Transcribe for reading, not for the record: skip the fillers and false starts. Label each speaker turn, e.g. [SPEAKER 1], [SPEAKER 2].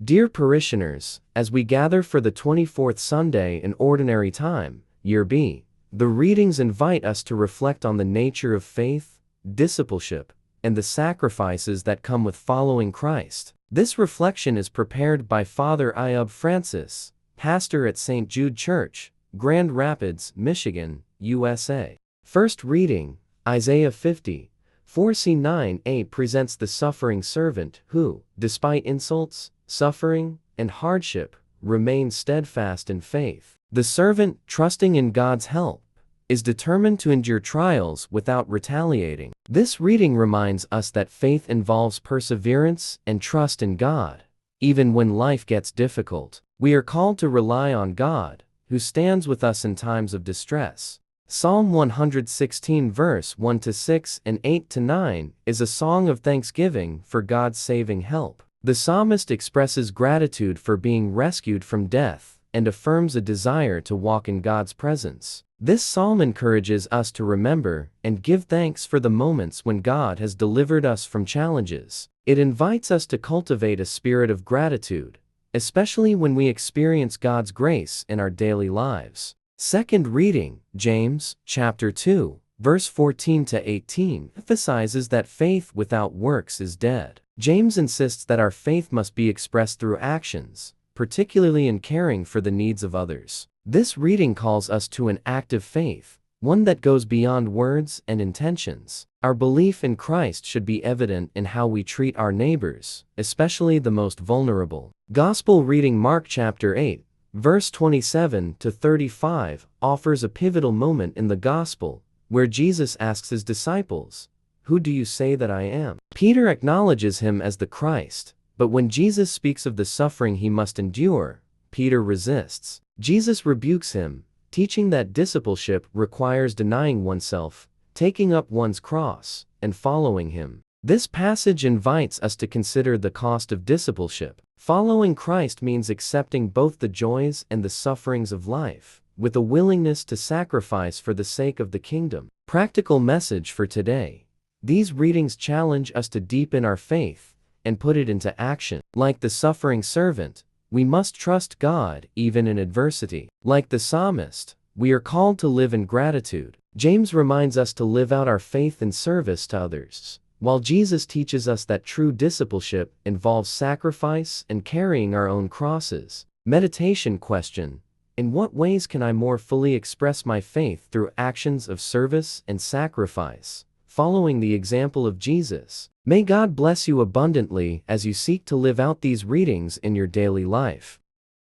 [SPEAKER 1] Dear parishioners, as we gather for the 24th Sunday in Ordinary Time, Year B, the readings invite us to reflect on the nature of faith, discipleship, and the sacrifices that come with following Christ. This reflection is prepared by Father Ayub Francis, pastor at St. Jude Church, Grand Rapids, Michigan, USA. First reading, Isaiah 50, 4-9a presents the suffering servant who, despite insults, suffering, and hardship, remains steadfast in faith. The servant, trusting in God's help, is determined to endure trials without retaliating. This reading reminds us that faith involves perseverance and trust in God. Even when life gets difficult, we are called to rely on God, who stands with us in times of distress. Psalm 116 verse 1-6 and 8-9 is a song of thanksgiving for God's saving help. The psalmist expresses gratitude for being rescued from death and affirms a desire to walk in God's presence. This psalm encourages us to remember and give thanks for the moments when God has delivered us from challenges. It invites us to cultivate a spirit of gratitude, especially when we experience God's grace in our daily lives. Second reading, James, chapter 2, verse 14-18, emphasizes that faith without works is dead. James insists that our faith must be expressed through actions, particularly in caring for the needs of others. This reading calls us to an active faith, one that goes beyond words and intentions. Our belief in Christ should be evident in how we treat our neighbors, especially the most vulnerable. Gospel reading Mark chapter 8, verse 27-35 offers a pivotal moment in the Gospel, where Jesus asks his disciples, "Who do you say that I am?" Peter acknowledges him as the Christ, but when Jesus speaks of the suffering he must endure, Peter resists. Jesus rebukes him, teaching that discipleship requires denying oneself, taking up one's cross, and following him. This passage invites us to consider the cost of discipleship. Following Christ means accepting both the joys and the sufferings of life, with a willingness to sacrifice for the sake of the kingdom. Practical message for today. These readings challenge us to deepen our faith and put it into action. Like the suffering servant, we must trust God even in adversity. Like the psalmist, we are called to live in gratitude. James reminds us to live out our faith in service to others, while Jesus teaches us that true discipleship involves sacrifice and carrying our own crosses. Meditation question: in what ways can I more fully express my faith through actions of service and sacrifice, following the example of Jesus? May God bless you abundantly as you seek to live out these readings in your daily life.